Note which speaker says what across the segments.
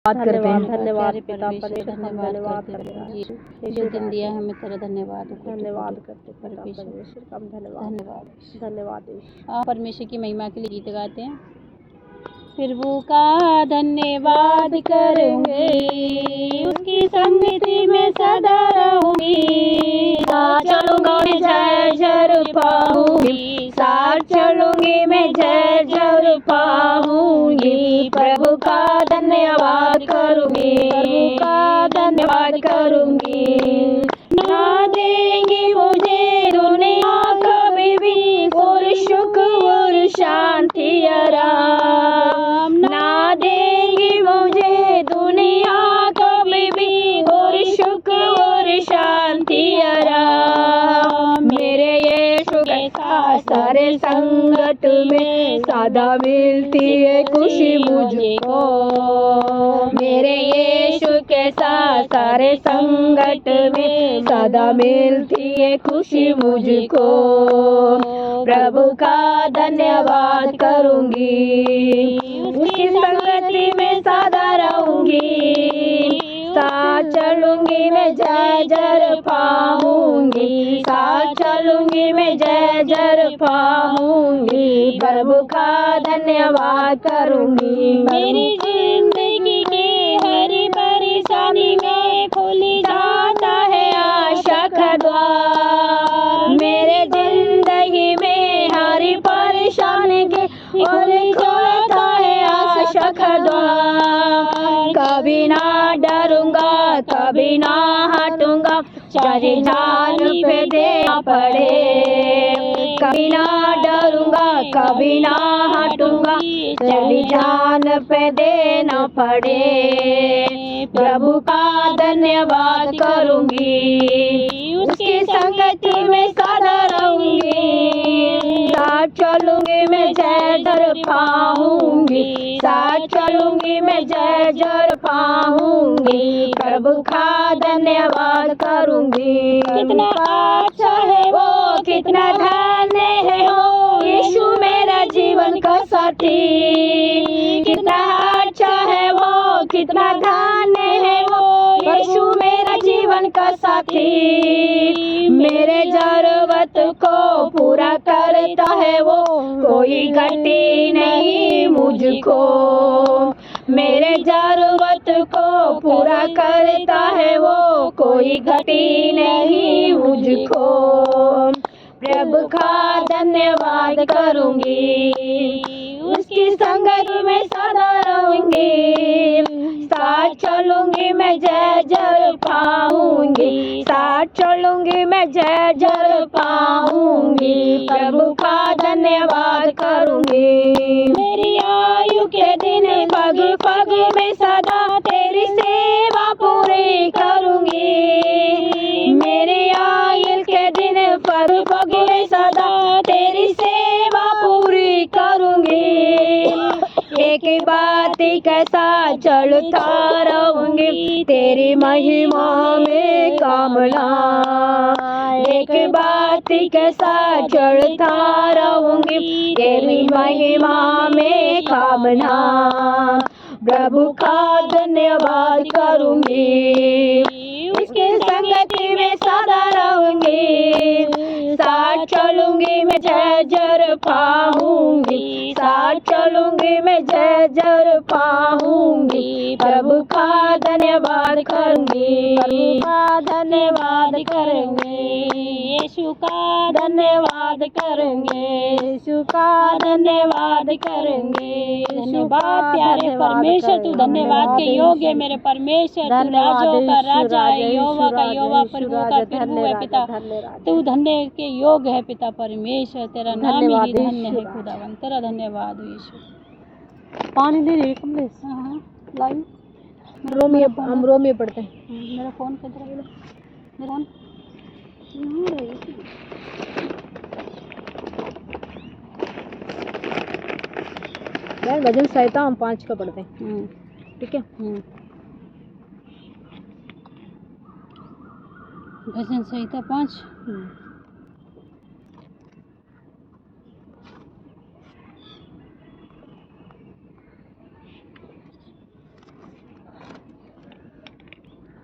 Speaker 1: करते हैं।
Speaker 2: धन्यवाद पिता परमेश्वर, धन्यवाद जो दिन दिया हमें, तेरा धन्यवाद
Speaker 1: करते परमेश्वर का धन्यवाद।
Speaker 2: परमेश्वर की महिमा के लिए गीत गाते हैं। प्रभु का धन्यवाद करूंगी, उसकी संगति में सदा रहूंगी। साथ चलूंगा मैं जय जय पाऊंगी, साथ चलूंगी मैं जय जय पाऊंगी। प्रभु का धन्यवाद करूंगी, प्रभु का धन्यवाद करूंगी। ना देंगी मुझे दुनिया कभी भी और सुख और शांति आराम, ना देंगी मुझे दुनिया कभी भी और सुख और शांति आराम। मेरे यीशु के साथ सारे संगत में सदा मिलती है खुशी मुझको। मेरे यीशु के साथ सारे संगत में सदा मिलती है खुशी मुझको। प्रभु का धन्यवाद करूंगी, उसकी संगति में सदा रहूंगी। साथ चलूंगी मैं जय जय पाऊंगी, साथ चलूंगी मैं जय जय पाऊंगी। प्रभु का धन्यवाद करूंगी। मेरी जिंदगी की हरी परेशानी में खुली जाता है आशा का द्वार। मेरे जिंदगी में हरी परेशानी के और खुलता है आशा का द्वार। कभी ना डरूंगा, कभी ना हटूंगा, चाहे जान पे देना पड़े। कभी ना डरूंगा, कभी ना हटूंगा, चाहे जान पे देना पड़े। प्रभु का धन्यवाद करूंगी, उसकी संगति में सदा रहूंगी। साथ चलूंगी मैं जय जय पाऊंगी, साथ चलूंगी मैं जय जय पाऊंगी। प्रभु का धन्यवाद करूंगी। कितना अच्छा है वो, कितना धन्य है वो, यीशु मेरा जीवन का साथी। कितना अच्छा है वो, कितना धन्य है वो, यीशु मेरा जीवन का साथी। मेरे जरूरत को पूरा करता है वो, कोई घटी नहीं मुझको। मेरे जरूरत को पूरा करता है वो, कोई घटी नहीं मुझको। प्रभु का धन्यवाद करूंगी, उसकी संगत में सदा रहूंगी। साथ चलूंगी मैं जय जय पाऊंगी, साथ चलूंगी मैं जय जय पाऊंगी। प्रभु का धन्यवाद करूंगी। मेरी आयु के दिन पग पग में सदा तेरी सेवा पूरी करूंगी। मेरी आयु के दिन पग पग में सदा तेरी सेवा पूरी करूंगी। एक बात कैसा चलता रहूंगी, तेरी महिमा में कामना। एक बात कैसा चलता रहूंगी, तेरी महिमा में कामना। प्रभु का धन्यवाद करूंगी, उसके संगति में सदा रहूंगी। साथ चलूंगी मैं जय जय पाऊंगी, साथ चलूंगी मैं जय जय पाऊंगी। प्रभु का धन्यवाद करूंगी, प्रभु का धन्यवाद करेंगे। यीशु का धन्यवाद करेंगे, यीशु का धन्यवाद करेंगे। धन्यवाद प्यारे परमेश्वर, तू धन्यवाद के योग्य है मेरे परमेश्वर। तू राजों का राजा है, यहोवा का यहोवा, प्रभु का प्रभु है पिता। तू धन्य के योग्य है पिता परमेश्वर, तेरा नाम ही धन्य है खुदावन। तेरा धन्यवाद यीशु।
Speaker 1: पानी दे रही कमलेश?
Speaker 2: हाँ लाई।
Speaker 1: हम रोमियो पढ़ते हैं।
Speaker 2: मेरा फोन किधर है? मेरा फोन
Speaker 1: भजन संहिता हम 5 का पढ़ते हैं, ठीक है?
Speaker 2: भजन संहिता 5।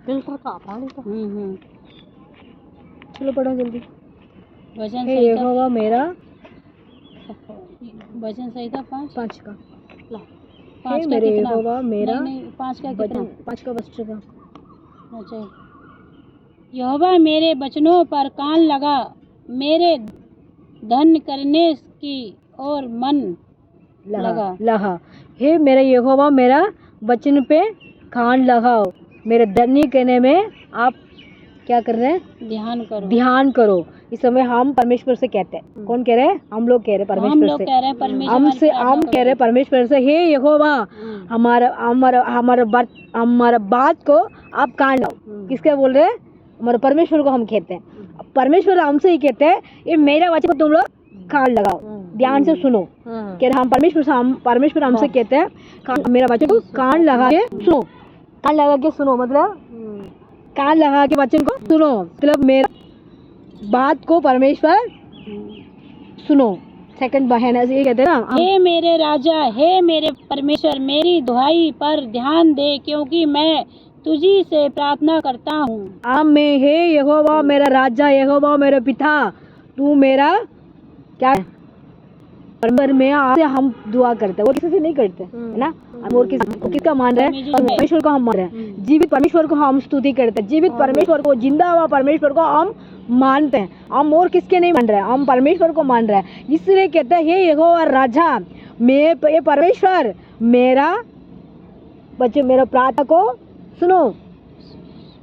Speaker 1: फिल्टर का पानी का।
Speaker 2: चलो पढ़ो जल्दी।
Speaker 1: वचन
Speaker 2: हे
Speaker 1: संहिता
Speaker 2: यहोवा मेरा
Speaker 1: वचन संहिता 5
Speaker 2: 5 का।
Speaker 1: ला
Speaker 2: हे
Speaker 1: 5 का
Speaker 2: मेरे
Speaker 1: कितना?
Speaker 2: यहोवा मेरा
Speaker 1: नहीं 5 का कितना?
Speaker 2: 5 का वस्त्र का।
Speaker 1: अच्छा, यहोवा मेरे वचनों पर कान लगा, मेरे धन करने की और मन लगा।
Speaker 2: हे मेरे यहोवा मेरा वचन पे कान लगाओ, मेरे धनी कहने में आप क्या कर रहे हैं? ध्यान करो। इस समय हम परमेश्वर से कहते हैं। कौन कह रहे हैं? हम लोग कह रहे हैं परमेश्वर से।
Speaker 1: कह रहे हैं परमेश्वर
Speaker 2: हमसे हम कह रहे हैं परमेश्वर से, हे यहोवा हमारा हमारा हमारा हमारा बात को आप कान लाओ। किसके बोल रहे हैं? हमारे परमेश्वर को हम कहते हैं। परमेश्वर हमसे ही कहते हैं, ये मेरा वचन को तुम लोग कान लगाओ, ध्यान से सुनो। कह रहे हम परमेश्वर हमसे कहते हैं मेरा वचन को कान लगा के सुनो। कान लगा के सुनो मतलब कान लगा के वचन को सुनो, मतलब मेरा बात को परमेश्वर सुनो। सेकंड बहन ऐसे ये कहते हैं ना,
Speaker 1: हे मेरे राजा, हे मेरे परमेश्वर, मेरी दुहाई पर ध्यान दे, क्योंकि मैं तुझी से प्रार्थना करता हूँ।
Speaker 2: आमीन। हे यहोवा मेरा राजा, यहोवा मेरा पिता, तू मेरा क्या है? परमेश्वर में आपसे हम दुआ करते हैं, वो किसी से नहीं करते है ना। हम और किसका मान रहे हैं? परमेश्वर को हम मान रहे हैं। जीवित परमेश्वर को हम स्तुति करते हैं, जीवित परमेश्वर को, जिंदा हुआ परमेश्वर को हम मानते हैं। हम और किसके नहीं मान रहे हैं, हम परमेश्वर को मान रहे हैं। इसलिए कहते हैं हे यहोवा राजा, ये परमेश्वर मेरा बच्चे मेरा प्रार्थना को सुनो।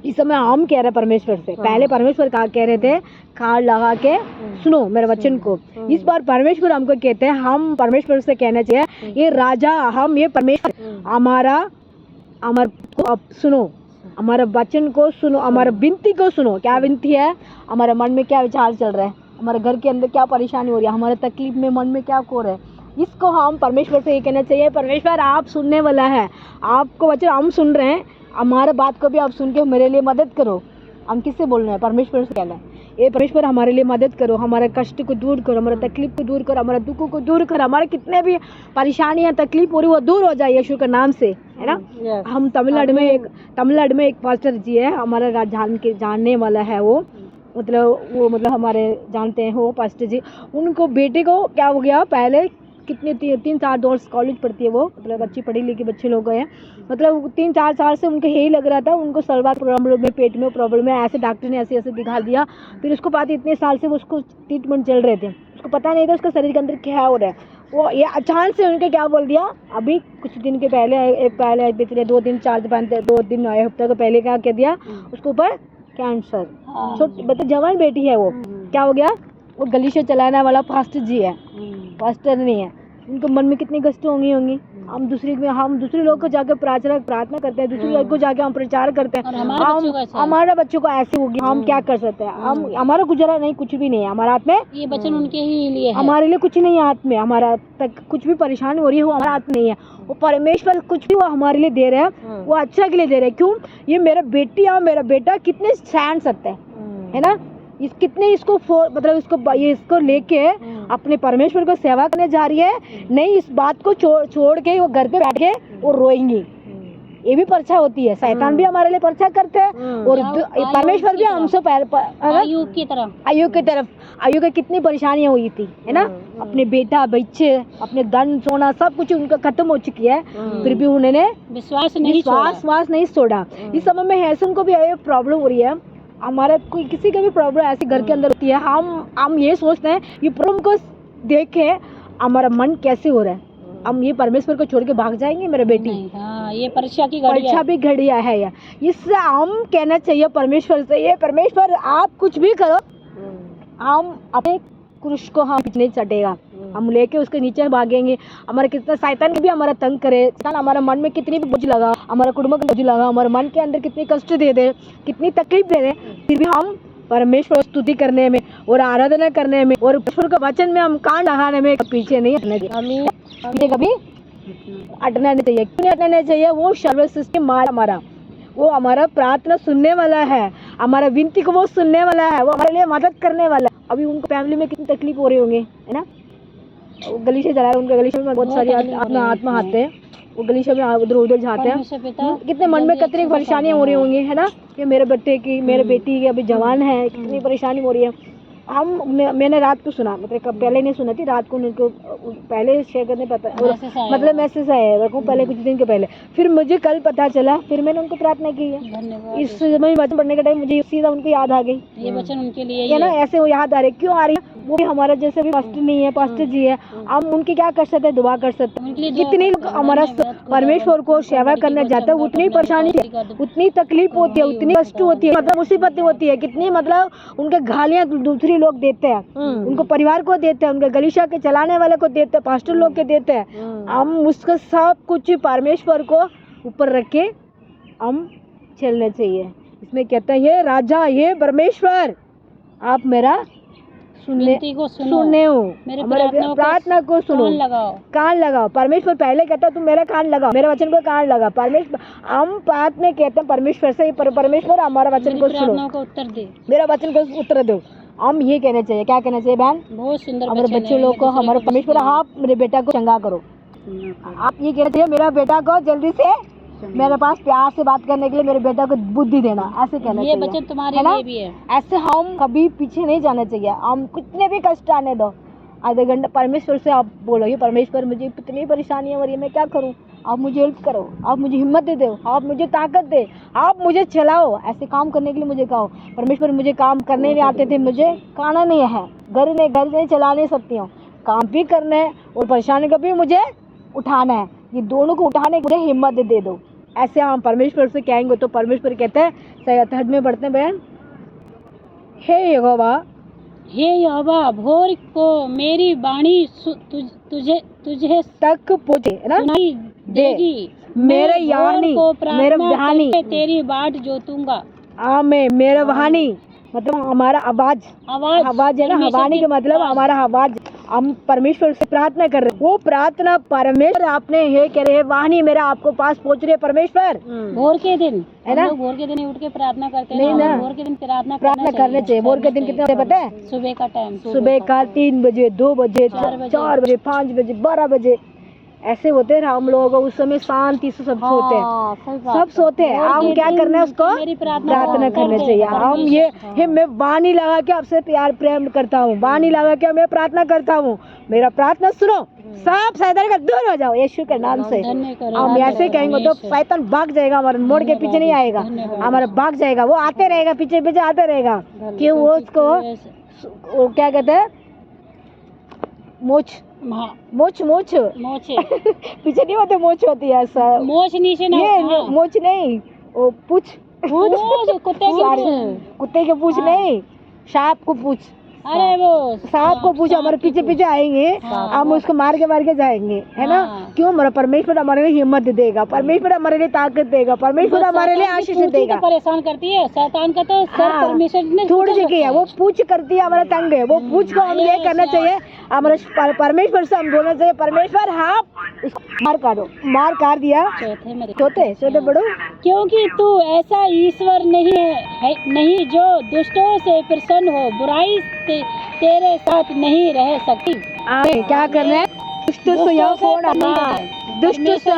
Speaker 2: इस समय हम कह रहे हैं परमेश्वर से, पहले परमेश्वर कहा कह रहे थे कान लगा के सुनो मेरे वचन को। इस बार परमेश्वर हमको कहते हैं, हम परमेश्वर से कहना चाहिए ये राजा, हम ये परमेश्वर हमारा को अब सुनो, हमारा वचन को सुनो, हमारा विनती को सुनो। क्या विनती है? हमारे मन में क्या विचार चल रहा है, हमारे घर के अंदर क्या परेशानी हो रही है, हमारे तकलीफ में मन में क्या हो रहा है, इसको हम परमेश्वर से ये कहना चाहिए परमेश्वर आप सुनने वाला है, आपको वचन हम सुन रहे हैं, हमारे बात को भी आप सुन के मेरे लिए मदद करो। हम किससे बोल रहे हैं? परमेश्वर से कहना है ये परमेश्वर हमारे लिए मदद करो, हमारे कष्ट को दूर करो, हमारे तकलीफ को दूर करो, हमारे दुखों को दूर करो, हमारे कितने भी परेशानियां तकलीफ हो रही वो दूर हो जाए यीशु के नाम से, है ना। हम तमिलनाडु में एक पास्टर जी है, हमारा जानने वाला है वो, मतलब हमारे जानते हैं वो पास्टर जी। उनको बेटे को क्या हो गया, पहले कितने 3-4 दौर कॉलेज पढ़ती है वो, मतलब अच्छी पढ़ी लिखी बच्चे लोग हैं, मतलब 3-4 साल से उनको यही लग रहा था उनको सर्वाइकल प्रॉब्लम में, पेट में प्रॉब्लम है, ऐसे डॉक्टर ने ऐसे दिखा दिया। फिर उसको पता इतने साल से उसको ट्रीटमेंट चल रहे थे, उसको पता नहीं था उसका शरीर के अंदर क्या हो रहा है। वो ये अचानक से उनके क्या बोल दिया, अभी कुछ दिन के पहले पिछले 2-3 हफ्ते को पहले क्या कह दिया उसके ऊपर कैंसर। छोटी मतलब जवान बेटी है वो, क्या हो गया, वो गली से चलाने वाला पास्टर जी है, पास्टर नहीं है। उनको मन में कितनी कष्ट होंगी। हम दूसरे लोग को जाकर प्रार्थना करते हैं, दूसरे लोग को जाके हम प्रचार करते हैं, हमारे बच्चों को ऐसे होगी, हम क्या कर सकते हैं? हम हमारा गुजारा नहीं, कुछ भी नहीं है हमारे हाथ में।
Speaker 1: ये वचन उनके ही लिए है, हमारे
Speaker 2: लिए कुछ नहीं है हाथ में। हमारा तक कुछ भी परेशानी हो रही है वो हमारे हाथ में नहीं है, वो परमेश्वर कुछ भी वो हमारे लिए दे रहे हैं, वो अच्छा के लिए दे रहे हैं। क्यों? ये मेरा बेटी और मेरा बेटा कितने सहन सकते हैं, है ना। कितने इसको मतलब इसको लेके अपने परमेश्वर को सेवा करने जा रही है, नहीं इस बात को छोड़ के वो घर पे बैठ के वो रोएंगी। ये भी परीक्षा होती है, शैतान भी हमारे लिए परीक्षा करते हैं और परमेश्वर भी हमसे आयु की कितनी परेशानियां हुई थी, है ना। अपने बेटा बच्चे अपने धन सोना सब कुछ उनका खत्म हो चुकी है, फिर भी उन्होंने विश्वास नहीं छोड़ा। इस समय में हैसन को भी प्रॉब्लम हो रही है, हमारे कोई किसी का भी प्रॉब्लम ऐसे घर के अंदर होती है, हम ये सोचते हैं ये प्रॉब्लम को देख के हमारा मन कैसे हो रहा है, हम ये परमेश्वर को छोड़ के भाग जाएंगे मेरे बेटी।
Speaker 1: ये परीक्षा भी
Speaker 2: घड़िया है ये। इससे हम कहना चाहिए परमेश्वर से, ये परमेश्वर आप कुछ भी करो, हम अपने क्रूस को हम नहीं चटेगा, हम लेके उसके नीचे भागेंगे। हमारे कितना शैतान भी हमारा तंग करे, हमारे मन में कितनी भी बोझ लगा, हमारा कुटुंब का बोझ लगा, हमारे मन के अंदर कितनी कष्ट दे दे, कितनी तकलीफ दे दे, फिर भी हम परमेश्वर स्तुति करने में और आराधना करने में और परमेश्वर का वचन में हम कान लगाने में पीछे नहीं हटना चाहिए, कभी हटना नहीं चाहिए। क्यों नहीं हटना चाहिए? वो सर्वश्रेष्ठ हमारा वो हमारा प्रार्थना सुनने वाला है, हमारा विनती को वो सुनने वाला है, वो हमारे लिए मदद करने वाला है। अभी उनको फैमिली में कितनी तकलीफ हो रही होंगी, है ना। गली से चला रहा है, उनके गली से में बहुत सारी आत्मा आते हैं, वो गलीचा में उधर उधर जाते हैं।
Speaker 1: परमेश्वर पिता
Speaker 2: कितने मन में कितनी परेशानियां हो रही होंगी, है ना, कि मेरे बेटे की, मेरे बेटी की अभी जवान है, कितनी परेशानी हो रही है। मैंने रात को सुना, मतलब पहले नहीं सुना थी, रात को उनको पहले शेयर करने पता, मतलब मैसेज आया रखूँ पहले कुछ दिन के पहले, फिर मुझे कल पता चला, फिर मैंने उनको प्रार्थना की है।
Speaker 1: धन्यवाद।
Speaker 2: इस समय वचन पढ़ने के टाइम मुझे सीधा उनकी याद आ गई,
Speaker 1: ये वचन उनके लिए
Speaker 2: है ना, ऐसे वो याद आ रही, क्यों आ रही है, वो भी हमारा जैसे भी पास्टर नहीं है, पास्टर जी है, हम उनकी क्या कर सकते हैं, दुआ कर सकते हैं। जितनी हमारा परमेश्वर को सेवा करने जाता है उतनी परेशानी, उतनी तकलीफ होती है, उतनी कष्ट होती है, मतलब मुसीबतें होती है, कितनी मतलब उनके गालियां दूसरी लोग देते हैं, उनको परिवार को देते हैं, उनके गलीचा के चलाने वाले को देते हैं, पास्टर लोग के देते हैं। हम उसका सब कुछ परमेश्वर को ऊपर रख के हम चलना चाहिए। इसमें कहते हैं, ये राजा, ये परमेश्वर, आप मेरा सुनने हो, मेरे प्रार्थना को सुनो, कान लगाओ। परमेश्वर पहले कहता तुम मेरा कान लगाओ, मेरे वचन को कान लगा। परमेश्वर, हम बात में कहते हैं परमेश्वर से, परमेश्वर हमारा वचन को सुनो, उत्तर दे, मेरा वचन को उत्तर दो। हम ये कहना चाहिए, क्या कहना चाहिए बहन?
Speaker 1: बहुत सुंदर
Speaker 2: हमारे बच्चों लोग को, हमारे परमेश्वर, आप मेरे बेटा को चंगा करो। आप ये कहना चाहिए, मेरा बेटा को जल्दी से मेरे पास प्यार से बात करने के लिए मेरे बेटा को बुद्धि देना, ऐसे कहना चाहिए।
Speaker 1: ये वचन तुम्हारे लिए भी है।
Speaker 2: ऐसे हम कभी पीछे नहीं जाना चाहिए। हम कितने भी कष्ट आने दो, आधे घंटे परमेश्वर से आप बोलो, ये परमेश्वर मुझे इतनी परेशानियां हो रही है, मैं क्या करूं, आप मुझे हेल्प करो, आप मुझे हिम्मत दे दो, आप मुझे ताकत दे, आप मुझे चलाओ, ऐसे काम करने के लिए मुझे कहो। परमेश्वर मुझे काम करने नहीं आते थे, मुझे खाना नहीं है, घर नहीं चला नहीं सकती हूँ, काम भी करना है और परेशानी को भी मुझे उठाना है, ये दोनों को उठाने के लिए हिम्मत दे दो। ऐसे हम परमेश्वर से कहेंगे तो परमेश्वर कहते हैं, 63 में पढ़ते हैं बहन, हे यहोवा,
Speaker 1: हे यहोवा, भोर को मेरी वाणी तुझे
Speaker 2: तक पहुँचे, है ना,
Speaker 1: सुनाई देगी,
Speaker 2: मेरे यानी, मेरे वाणी,
Speaker 1: तेरी बाट जोतूंगा।
Speaker 2: आमीन। मेरा वाणी मतलब हमारा आवाज है ना, वाणी का मतलब हमारा आवाज। हम परमेश्वर से प्रार्थना कर रहे हैं, वो प्रार्थना परमेश्वर आपने ये कह रहे हैं, वाणी मेरा आपको पास पहुंच रही है परमेश्वर।
Speaker 1: भोर के दिन,
Speaker 2: है ना,
Speaker 1: भोर के दिन उठ के प्रार्थना करते हैं,
Speaker 2: नहीं ना,
Speaker 1: भोर के दिन प्रार्थना
Speaker 2: करने चाहिए। भोर के दिन कितने बजे पता है?
Speaker 1: सुबह का टाइम,
Speaker 2: सुबह का 3 बजे, 2 बजे, 4 बजे, 5 बजे, 12 बजे, ऐसे होते हैं। हम लोग उस समय शांति से सब सोते हैं, सब सोते हैं। हम क्या करना है, उसको प्रार्थना करना चाहिए। हम ये मैं वाणी लगा के आपसे प्यार प्रेम करता हूँ, वाणी लगा के मैं प्रार्थना करता हूँ, मेरा प्रार्थना सुनो, सब शैतान का दूर हो जाओ यीशु के नाम से। हम ऐसे कहेंगे तो शैतान भाग जाएगा, हमारे मोड़ के पीछे नहीं आएगा, हमारा भाग जाएगा, वो आते रहेगा, पीछे पीछे आते रहेगा। क्यों? वो उसको वो क्या कहते हैं, मोच पीछे नहीं होते, मोच होती है, ऐसा मोच नीचे नहीं, मोच नहीं, वो पूछ कुत्ते के पूछ नहीं, सांप को पूछ,
Speaker 1: अरे वो
Speaker 2: सांप को पूछ, हमारे पीछे पीछे आएंगे, हम उसको मार के जाएंगे, है ना। क्यों? हमारा परमेश्वर हमारे लिए हिम्मत देगा, परमेश्वर हमारे लिए ताकत देगा, परमेश्वर हमारे लिए आशीष देगा।
Speaker 1: परेशान करती है शैतान का तो सर परमेश्वर ने
Speaker 2: थोड़ी जगह है, वो पूछ करती है, हमारा तंग है, वो पूछ को हम ये करना चाहिए, हमारे परमेश्वर से हम बोलना चाहिए, परमेश्वर हाँ मार काटो, मार काट दिया, चौथे बड़ो, क्योंकि
Speaker 1: तू ऐसा ईश्वर नहीं जो दुष्टों से प्रसन्न हो, बुराई तेरे साथ नहीं रह सकती।
Speaker 2: क्या करना है? दुष्ट से यहाँ दुष्ट से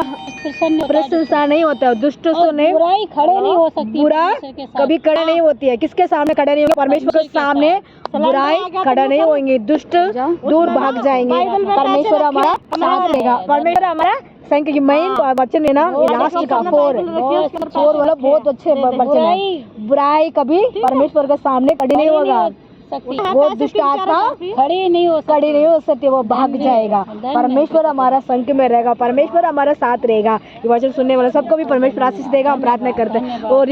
Speaker 2: प्रशंसा नहीं होता, दुष्ट से नहीं,
Speaker 1: बुराई खड़े नहीं हो सकती,
Speaker 2: बुरा कभी खड़े नहीं होती है। किसके सामने खड़े नहीं होंगे? परमेश्वर के सामने बुराई खड़ा नहीं होंगे, दुष्ट दूर भाग जाएंगे, परमेश्वर हमारा साथ देगा। परमेश्वर हमारा संख्या की मेन वचन है ना, लास्ट का 4 वाला बहुत अच्छे वचन है। बुराई कभी परमेश्वर के सामने खड़ी नहीं होगा, वो दुष्ट आत्मा खड़ी नहीं हो सकती, वो भाग जाएगा। परमेश्वर हमारा संग में रहेगा, परमेश्वर हमारा साथ रहेगा। ये वचन सुनने वाला सबको भी परमेश्वर आशीष देगा। हम प्रार्थना करते हैं, और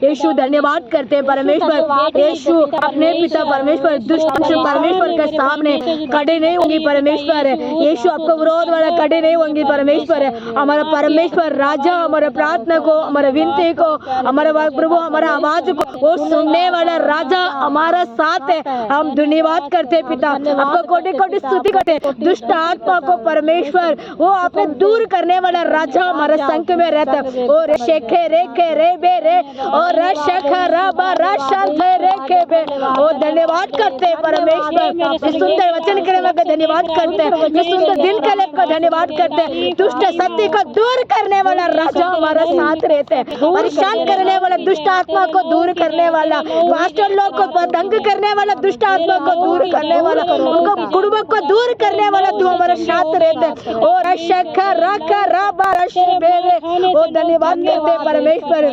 Speaker 2: यीशु धन्यवाद करते हैं परमेश्वर। यीशु अपने पिता परमेश्वर दुष्ट परमेश्वर के सामने खड़े नहीं होंगी, परमेश्वर यीशु आपको विरोध वाला खड़े नहीं होंगी, परमेश्वर हमारा परमेश्वर राजा हमारे प्रार्थना को, हमारे विनती को, हमारे प्रभु हमारा आवाज को वो सुनने वाला राजा हमारा साथ है। हम धन्यवाद करते पिता, आपको कोटि कोटि स्तुति करते। दुष्ट आत्मा को परमेश्वर वो आपने दूर करने वाला राजा हमारे संग में रहता है। और शेखे रेखे रे बे रे और रशखा रबा रशंथे रेखे बे। ओ धन्यवाद करते परमेश्वर, इस सुंदर वचन के लिए धन्यवाद करते हैं, इस सुंदर दिन के लिए धन्यवाद करते हैं। दुष्ट सत्य को दूर करने वाला राजा हमारा साथ रहते हैं। परेशान करने वाला दुष्ट आत्मा को दूर करने वाला, पास्टर लोग को तंग करने वाला दुष्ट आत्मा को दूर करने वाला, उनको कुटुंब को दूर करने वाला तू हमारे साथ रहते हैं। और रशखा रखा रबा रशबेरे। ओ धन्यवाद करते हैं परमेश्वर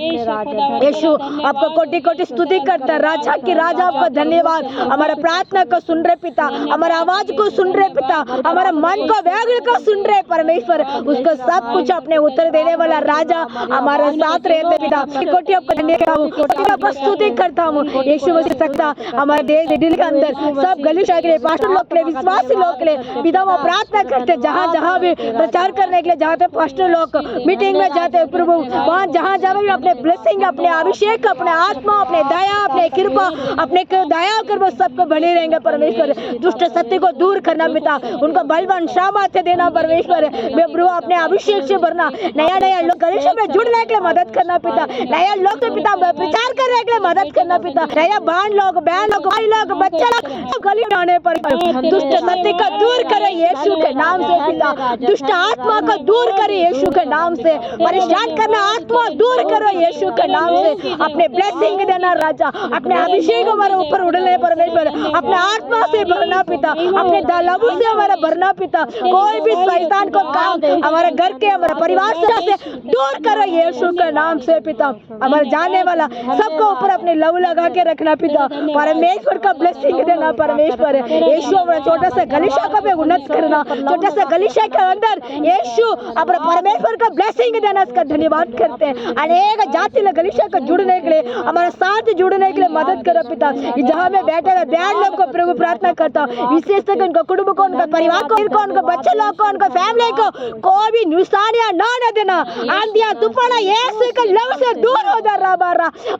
Speaker 2: यीशु, आपको कोटि कोटि स्तुति करता है। राजा की राजा आपको धन्यवाद, हमारा प्रार्थना को सुन रहे पिता, हमारा आवाज को सुन रहे पिता, हमारा मन को व्याकुल को सुन रहे परमेश्वर, उसको सब कुछ अपने उत्तर देने वाला राजा हमारे साथ रहते पिता। कोटि आपको धन्यवाद स्तुति करता हूँ यीशु मसीह सकता हमारे देश दिल के अंदर सब गलीचा के लिए, पास्टर लोग के लिए, विश्वासी लोग के लिए पिता वो प्रार्थना करते, जहाँ जहाँ भी प्रचार करने के लिए जाते पास्टर लोग मीटिंग में जाते हैं प्रभु, वहाँ जहाँ जहाँ भी अपने ब्लेसिंग, अपने अभिषेक, अपने आत्मा, अपने दया, अपने कृपा, अपने दया कर वो सबको बने रहेंगे परमेश्वर। दुष्ट सत्य को दूर करना पिता, उनको बलवान सामर्थ्य देना परमेश्वर। प्रभु अपने अभिषेक से भरना, नया नया लोग गलीचा में जुड़ने के लिए मदद करना पिता, नया लोग के पिता प्रचार करने के लिए मदद करना पिता, नया बहन लोग, भाई लोग, बच्चे लोग गली में आने पर दुष्ट सत्य को दूर करे यीशु के नाम से पिता, दुष्ट आत्मा को दूर करे यीशु के नाम से, परेशान करना आत्मा दूर करो यीशु के नाम से। अपने ब्लेसिंग देना राजा, अपने अभिषेक हमारे ऊपर उड़ने परमेश्वर, अपने आत्मा से भरना पिता, अपने लहू से हमारा भरना पिता, कोई भी शैतान को काम हमारे घर के, हमारे परिवार से दूर करो यीशु के नाम से पिता। हमारे जाने वाला सबको ऊपर अपने लहू लगा के रखना पिता, परमेश्वर का ब्लेसिंग देना परमेश्वर। यीशु हमारा छोटा सा गलीचा को भी उन्नत करना, छोटा सा गलीचा के अंदर यीशु अपने परमेश्वर का ब्लेसिंग देना, इसका धन्यवाद करते हैं। अनेक जाति गलीचा को जुड़ने के लिए, हमारे साथ जुड़ने के लिए मदद करो पिता। जहाँ में बैठे हुए बहन लोग को प्रभु प्रार्थना करता हूँ, विशेष तक उनका कुटुंब को, उनका परिवार को, उनका बच्चे लोग को, उनका फैमिली को कोई भी नुकसानियां न देना, आंधियां तूफान यीशु के लव से दूर हो जा रहा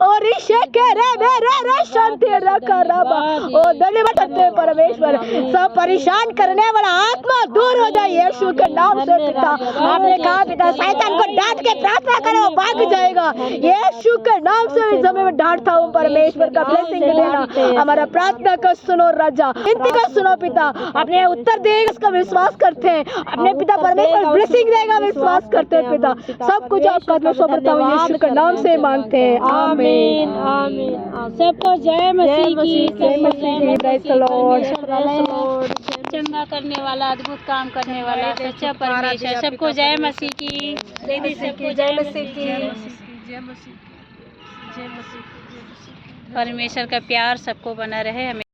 Speaker 2: और शांति रखा रबा। ओ धन्यवाद करते हैं परमेश्वर, सब परेशान करने वाला आत्मा दूर हो जाए यीशु के नाम से पिता। आपने कहा पिता शैतान को डांट के प्रार्थना करो वो भाग जाएगा, यीशु के नाम से इस समय में डांटता हूँ परमेश्वर का ब्लेसिंग देना। हमारा प्रार्थना को सुनो राजा, विनती को सुनो पिता, अपने उत्तर देगा इसका विश्वास करते हैं, अपने पिता परमेश्वर ब्लेसिंग देगा विश्वास करते हैं पिता। सब कुछ आपका करता हूँ यीशु के नाम से मांगते हैं, आमीन आमीन।
Speaker 1: सबको जय मसीह की,
Speaker 2: जय मसीह की, प्रेज़ द लॉर्ड।
Speaker 1: चंगा करने वाला, अद्भुत काम करने वाला सच्चा परमेश्वर, सबको जय मसीह की,
Speaker 2: जय मसीह की, जय मसीह की,
Speaker 1: परमेश्वर का प्यार सबको बना रहे। हमें